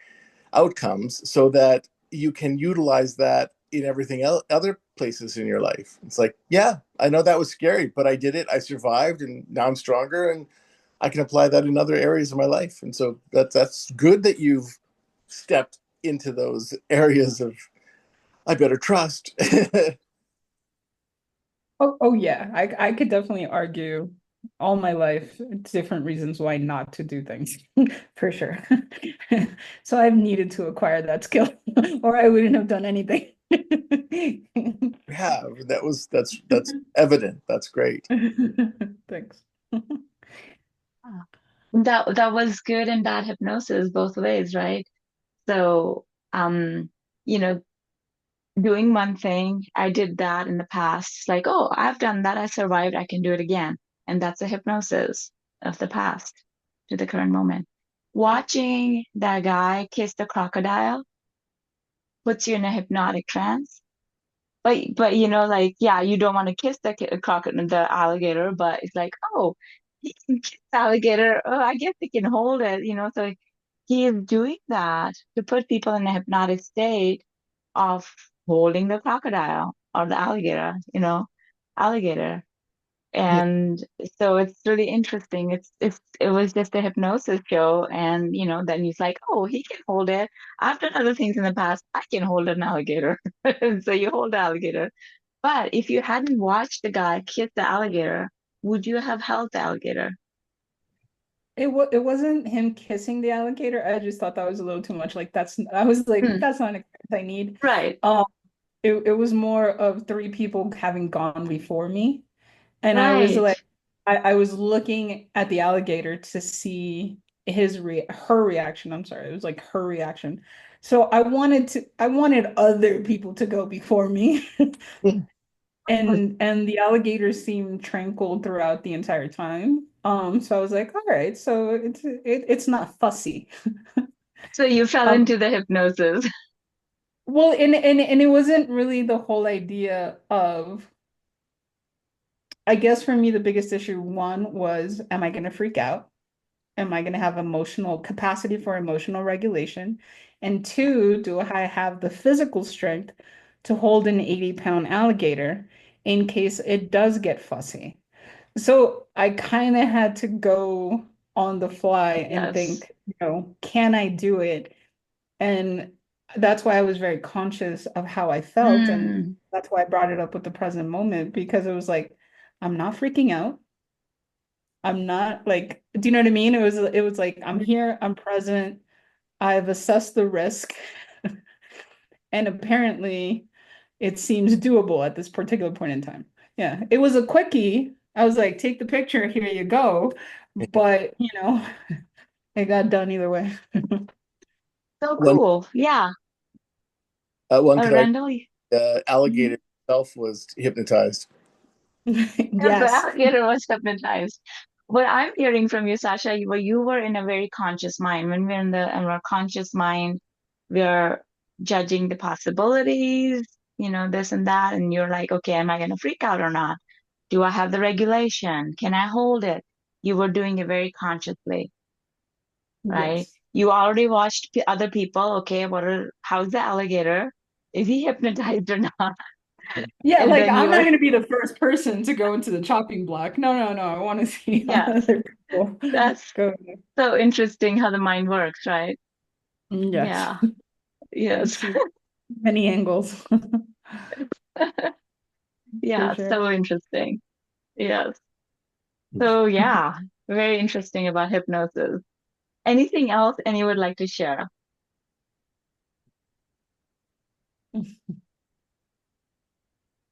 outcomes, so that you can utilize that in everything else, other places in your life. It's like, yeah, I know that was scary, but I did it. I survived, and now I'm stronger, and I can apply that in other areas of my life. And so that's good that you've stepped into those areas of I better trust. Oh yeah, I could definitely argue all my life different reasons why not to do things for sure. So I've needed to acquire that skill or I wouldn't have done anything. Yeah, that's evident. That's great. Thanks. Ah. That was good and bad hypnosis both ways, right? So, you know, doing one thing, I did that in the past. It's like, oh, I've done that, I survived, I can do it again. And that's a hypnosis of the past to the current moment. Watching that guy kiss the crocodile puts you in a hypnotic trance. But like, yeah, you don't want to kiss the crocodile, the alligator, but it's like, oh, he can kiss the alligator. Oh, I guess he can hold it. So he is doing that to put people in a hypnotic state of holding the crocodile or the alligator. Yeah. And so it's really interesting. It was just a hypnosis show, and then he's like, "Oh, he can hold it. I've done other things in the past. I can hold an alligator." So you hold the alligator. But if you hadn't watched the guy kiss the alligator, would you have held the alligator? It wasn't him kissing the alligator. I just thought that was a little too much. Like I was like, Hmm. that's not an experience I need. Right, It was more of three people having gone before me. And I was right. like, I was looking at the alligator to see her reaction. I'm sorry, it was like her reaction. So I wanted other people to go before me. and the alligator seemed tranquil throughout the entire time. So I was like, all right, so it's not fussy. So you fell Um, into the hypnosis. well, and it wasn't really the whole idea of, I guess for me, the biggest issue, one was, am I going to freak out? Am I going to have emotional capacity for emotional regulation? And two, do I have the physical strength to hold an 80-pound alligator in case it does get fussy? So I kind of had to go on the fly and Yes. think, can I do it? And that's why I was very conscious of how I felt. And Mm, that's why I brought it up with the present moment, because it was like, I'm not freaking out. I'm not like, do you know what I mean? It was like, I'm here, I'm present, I've assessed the risk, and apparently it seems doable at this particular point in time. Yeah, it was a quickie. I was like, take the picture, here you go. But, it got done either way. so One cool. Yeah. one could argue Randall, the alligator Mhm. itself was hypnotized. yes, the Yes. alligator was hypnotized. What I'm hearing from you, Sasha, you were in a very conscious mind. When we're in our conscious mind, we're judging the possibilities, this and that, and you're like, okay, am I going to freak out or not? Do I have the regulation? Can I hold it? You were doing it very consciously, right? Yes. You already watched other people. Okay, how's the alligator? Is he hypnotized or not? Yeah, And like then you I'm not were, going to be the first person to go into the chopping block. No, no, no. I want to see how yes, other people that's go. so interesting how the mind works, right? Yes. Yeah. I've Yes. seen many angles for Yeah, sure. so interesting. Yes. So yeah, very interesting about hypnosis. Anything else any would like to share?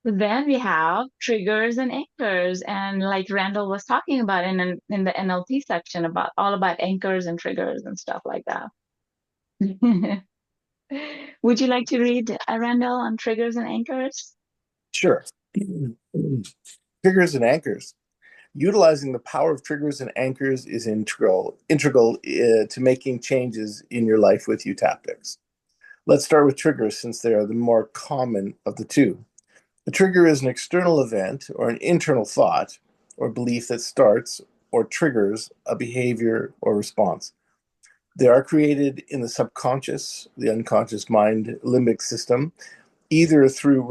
Then we have triggers and anchors, and like Randall was talking about in the NLP section about all about anchors and triggers and stuff like that. Would you like to read, Randall, on triggers and anchors? Sure. Triggers and anchors. Utilizing the power of triggers and anchors is integral to making changes in your life with Utaptics. Let's start with triggers since they are the more common of the two. A trigger is an external event or an internal thought or belief that starts or triggers a behavior or response. They are created in the subconscious, the unconscious mind limbic system, either through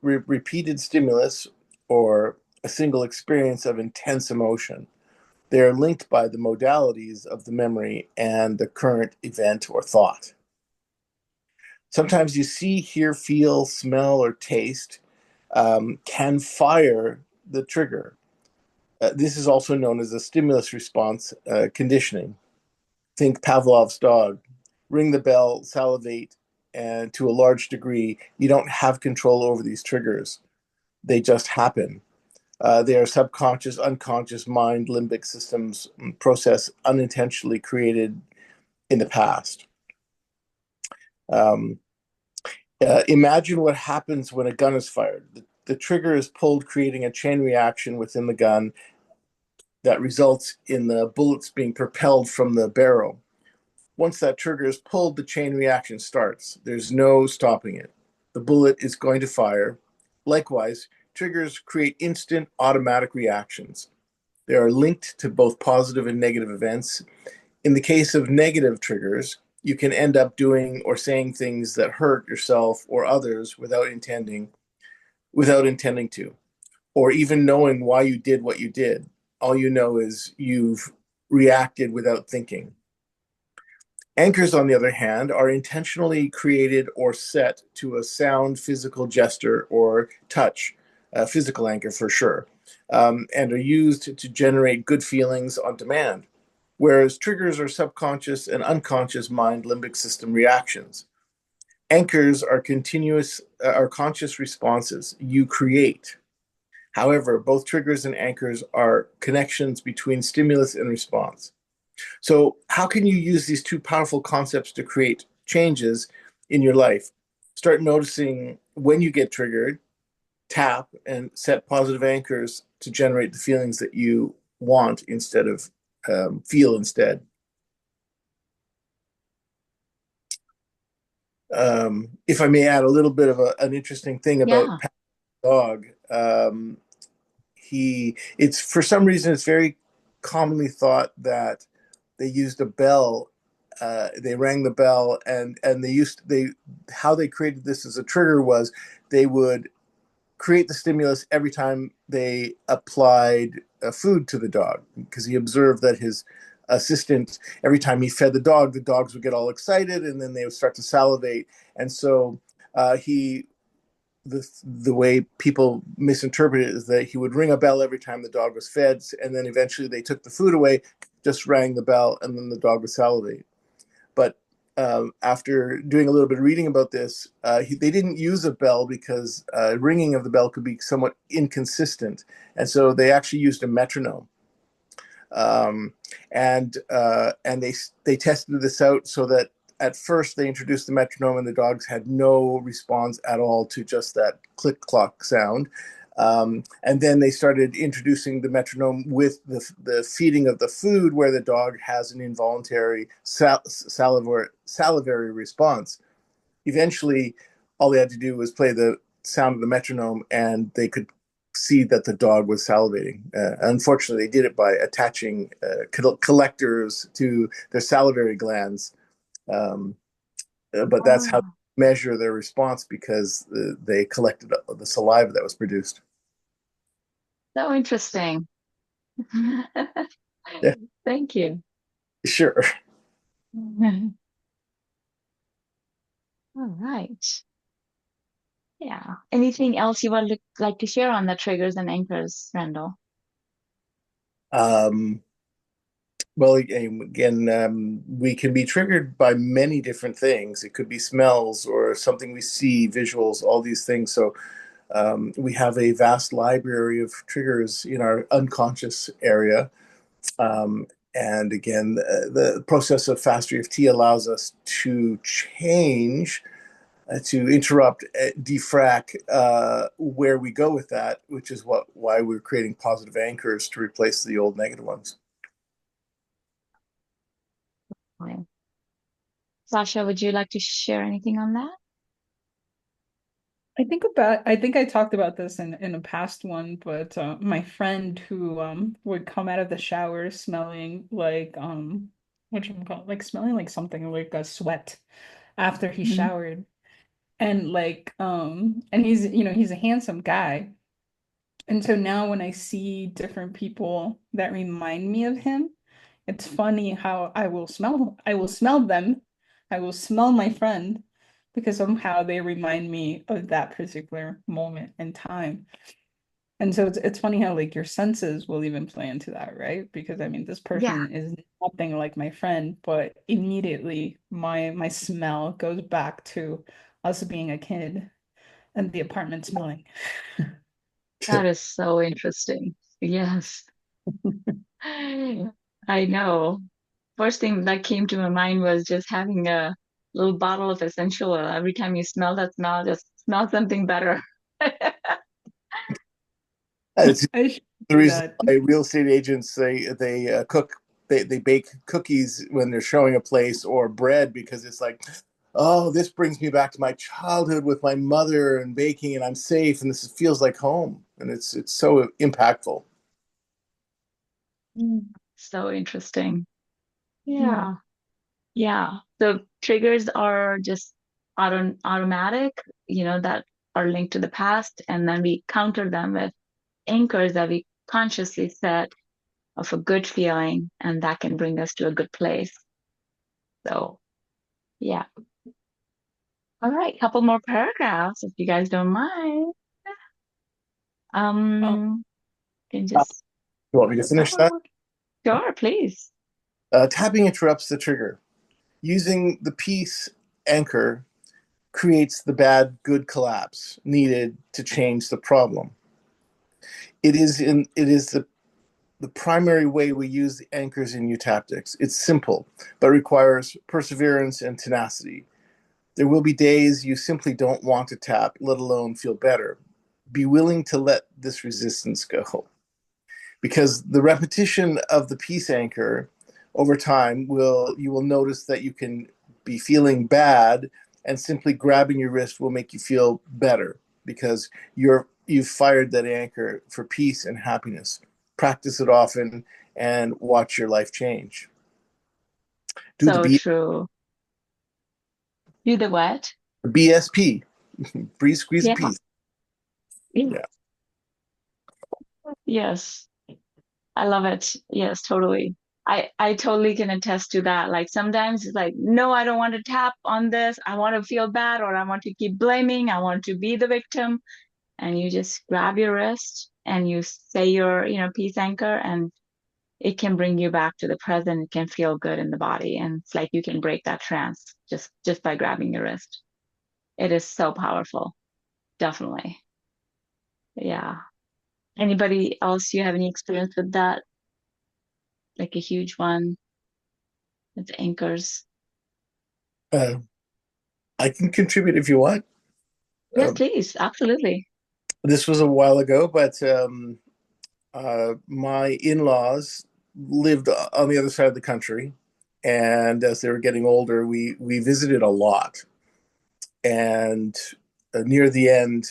repeated stimulus or a single experience of intense emotion. They are linked by the modalities of the memory and the current event or thought. Sometimes you see, hear, feel, smell, or taste can fire the trigger. This is also known as a stimulus response conditioning. Think Pavlov's dog. Ring the bell, salivate, and to a large degree, you don't have control over these triggers. They just happen. They are subconscious, unconscious mind limbic systems process unintentionally created in the past. Um, Imagine what happens when a gun is fired. The trigger is pulled, creating a chain reaction within the gun that results in the bullets being propelled from the barrel. Once that trigger is pulled, the chain reaction starts. There's no stopping it. The bullet is going to fire. Likewise, triggers create instant automatic reactions. They are linked to both positive and negative events. In the case of negative triggers, you can end up doing or saying things that hurt yourself or others without intending to, or even knowing why you did what you did. All you know is you've reacted without thinking. Anchors, on the other hand, are intentionally created or set to a sound, physical gesture or touch, a physical anchor for sure, and are used to generate good feelings on demand. Whereas triggers are subconscious and unconscious mind limbic system reactions. Anchors are conscious responses you create. However, both triggers and anchors are connections between stimulus and response. So, how can you use these two powerful concepts to create changes in your life? Start noticing when you get triggered, tap and set positive anchors to generate the feelings that you want instead of feel instead. If I may add a little bit of an interesting thing about Yeah. Pat's dog, it's for some reason it's very commonly thought that they used a bell. They rang the bell, and they how they created this as a trigger was they would create the stimulus every time they applied food to the dog, because he observed that his assistant, every time he fed the dogs would get all excited and then they would start to salivate. And so he the way people misinterpret it is that he would ring a bell every time the dog was fed, and then eventually they took the food away, just rang the bell, and then the dog would salivate. But after doing a little bit of reading about this, they didn't use a bell because ringing of the bell could be somewhat inconsistent, and so they actually used a metronome. Um, and they tested this out so that at first they introduced the metronome and the dogs had no response at all to just that click clock sound. And then they started introducing the metronome with the feeding of the food, where the dog has an involuntary salivary response. Eventually, all they had to do was play the sound of the metronome, and they could see that the dog was salivating. Unfortunately, they did it by attaching collectors to their salivary glands. Um, but that's how Oh, they measure their response, because they collected the saliva that was produced. so interesting. Yeah, Thank you. sure. All right. Yeah. Anything else you would like to share on the triggers and anchors, Randall? Um, well, again, we can be triggered by many different things. It could be smells or something we see, visuals, all these things. So we have a vast library of triggers in our unconscious area. Um, and again, the process of fast EFT allows us to change, to interrupt, defrac where we go with that, which is why we're creating positive anchors to replace the old negative ones. Fine. Sasha, would you like to share anything on that? I think I talked about this in a past one, but my friend who would come out of the shower smelling like what you call like smelling like something like a sweat after he Mhm. showered. And like and he's he's a handsome guy. And so now when I see different people that remind me of him, it's funny how I will smell them. I will smell my friend because somehow they remind me of that particular moment in time. And so it's funny how like your senses will even play into that, right? Because I mean this Yeah, person is nothing like my friend, but immediately my smell goes back to us being a kid and the apartment smelling. that is so interesting. Yes, I know. First thing that came to my mind was just having a little bottle of essential oil. Every time you smell that smell, just smell something better. It's I should the do reason that. why real estate agents they bake cookies when they're showing a place, or bread, because it's like, oh, this brings me back to my childhood with my mother and baking, and I'm safe, and this feels like home, and it's so impactful. Mm. So interesting. Yeah. Yeah. Yeah. So triggers are just automatic, that are linked to the past, and then we counter them with anchors that we consciously set of a good feeling, and that can bring us to a good place. So, yeah. All right, couple more paragraphs if you guys don't mind. Um, Can Uh, just You want me to finish that? go. Sure, please. Tapping interrupts the trigger. Using the peace anchor creates the bad good collapse needed to change the problem. It is the primary way we use the anchors in eutaptics. It's simple, but requires perseverance and tenacity. There will be days you simply don't want to tap, let alone feel better. be willing to let this resistance go, because the repetition of the peace anchor over time will you will notice that you can be feeling bad, and simply grabbing your wrist will make you feel better, because you've fired that anchor for peace and happiness. Practice it often and watch your life change. Do the So true. Do the what? BSP, breathe, squeeze, Yeah. peace. Yeah. Yeah. Yes. I love it. Yes, totally. I totally can attest to that. Like sometimes it's like, no, I don't want to tap on this. I want to feel bad, or I want to keep blaming. I want to be the victim. And you just grab your wrist and you say your, peace anchor, and it can bring you back to the present. It can feel good in the body. And it's like you can break that trance just by grabbing your wrist. It is so powerful. Definitely. Yeah. Anybody else, you have any experience with that? Like a huge one with anchors? uh, I can contribute if you want. Yes, uh, please. Absolutely. this was a while ago, but my in-laws lived on the other side of the country, and as they were getting older, we visited a lot. And near the end,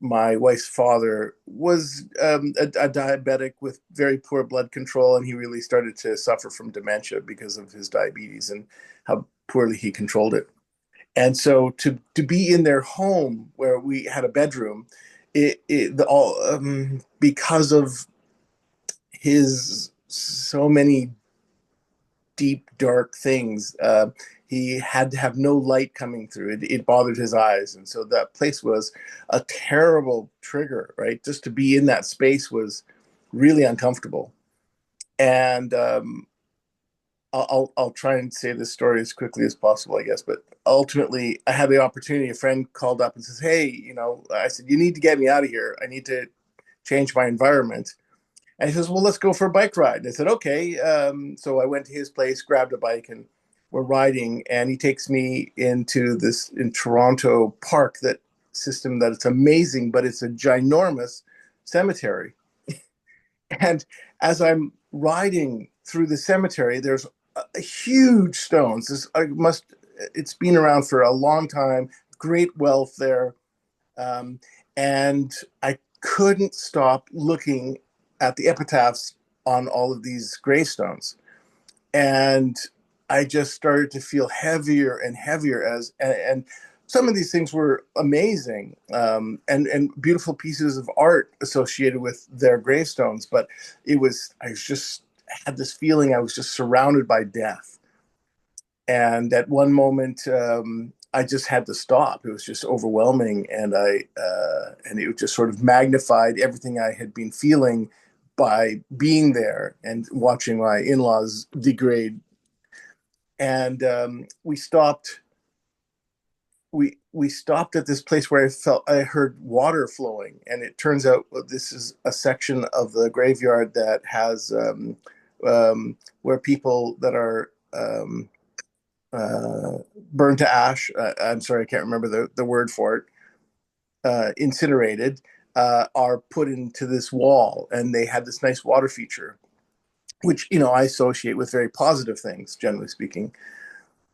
my wife's father was a diabetic with very poor blood control, and he really started to suffer from dementia because of his diabetes and how poorly he controlled it. And so to be in their home where we had a bedroom, all because of his so many deep dark things. He had to have no light coming through. It bothered his eyes, and so that place was a terrible trigger. Right, just to be in that space was really uncomfortable. And I'll try and say this story as quickly as possible, I guess. But ultimately, I had the opportunity. A friend called up and says, "Hey, I said you need to get me out of here. I need to change my environment." And he says, "Well, let's go for a bike ride." And I said, "Okay." So I went to his place, grabbed a bike, and we're riding. And he takes me into this in Toronto park that system that it's amazing, but it's a ginormous cemetery. And as I'm riding through the cemetery, there's huge stones. It's been around for a long time. Great wealth there, um, and I couldn't stop looking at the epitaphs on all of these gravestones. And I just started to feel heavier and heavier and some of these things were amazing, and beautiful pieces of art associated with their gravestones. But I was just had this feeling I was just surrounded by death. And at one moment, I just had to stop. It was just overwhelming, and and it just sort of magnified everything I had been feeling by being there and watching my in-laws degrade. And we stopped at this place where I heard water flowing, and it turns out this is a section of the graveyard that has where people that are uh, burned to ash. I'm sorry, I can't remember the word for it. Incinerated, are put into this wall, and they had this nice water feature, which I associate with very positive things, generally speaking.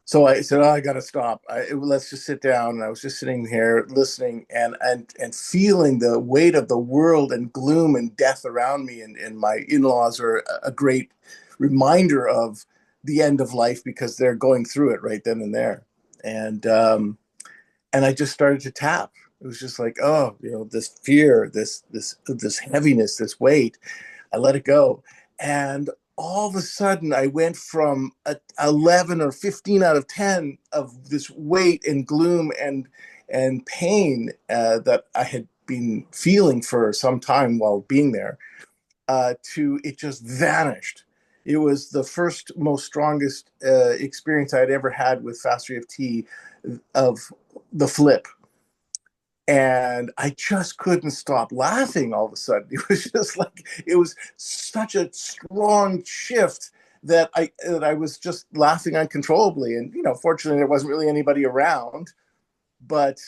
So I said, "Oh, I got to stop. Let's just sit down." And I was just sitting here listening and feeling the weight of the world and gloom and death around me. And my in-laws are a great reminder of the end of life because they're going through it right then and there. And and I just started to tap. It was just like, oh, this fear, this heaviness, this weight. I let it go, and all of a sudden, I went from 11 or 15 out of 10 of this weight and gloom and pain that I had been feeling for some time while being there, to it just vanished. It was the first, most strongest experience I'd ever had with Fast EFT of the flip. And I just couldn't stop laughing all of a sudden. It was just like it was such a strong shift that I was just laughing uncontrollably. And fortunately, there wasn't really anybody around. But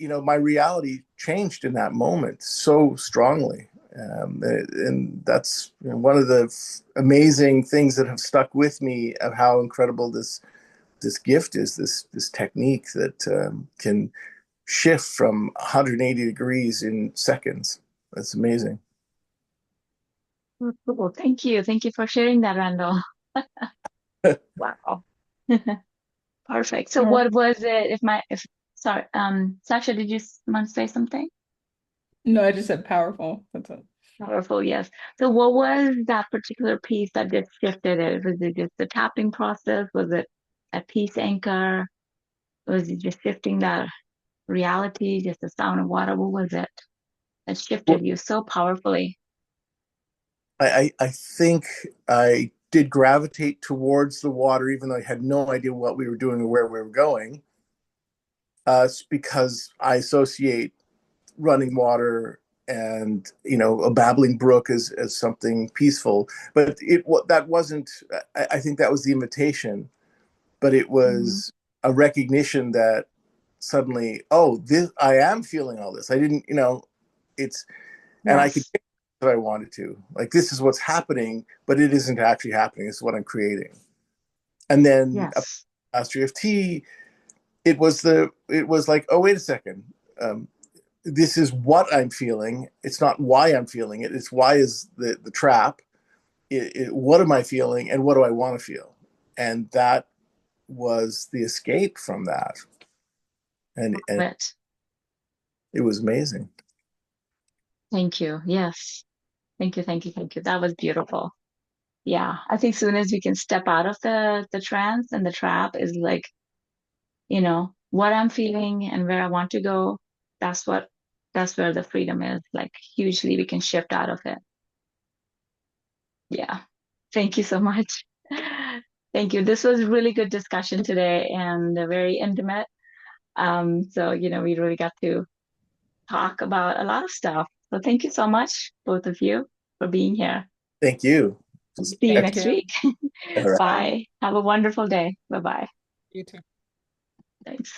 my reality changed in that moment so strongly. And that's one of the amazing things that have stuck with me of how incredible this gift is, this technique that can shift from 180 degrees in seconds. That's amazing. Oh, cool. Thank you. Thank you for sharing that, Randall. Wow. Perfect. So Oh, what was it if sorry, Sasha, did you want to say something? no, I just said powerful. That's it. Powerful, yes. So what was that particular piece that just shifted it? Was it just the tapping process? Was it a peace anchor? Was it just shifting that reality, just the sound of water? What was it that Well, shifted you so powerfully? I think I did gravitate towards the water, even though I had no idea what we were doing or where we were going. It's because I associate running water and a babbling brook as something peaceful, but that wasn't. I think that was the invitation, but it Mm, was a recognition that suddenly, oh, this I am feeling all this. I didn't, it's and I could yes, get if I wanted to. Like this is what's happening, but it isn't actually happening. It's what I'm creating. And then yes, Mastery of Tea, it was like, oh, wait a second. Um, this is what I'm feeling. It's not why I'm feeling it. It's why is the trap. What am I feeling and what do I want to feel? And that was the escape from that. And love it. it was amazing. Thank you. Yes. Thank you, thank you, thank you. That was beautiful. Yeah. I think soon as we can step out of the trance and the trap is like, what I'm feeling and where I want to go, that's what that's where the freedom is. Like hugely we can shift out of it. Yeah. Thank you so much. Thank you. This was really good discussion today and very intimate. So, we really got to talk about a lot of stuff. So thank you so much, both of you, for being here. Thank you. See you Thank next you. week. All right. Bye. Bye. Have a wonderful day. Bye bye. You too. Thanks.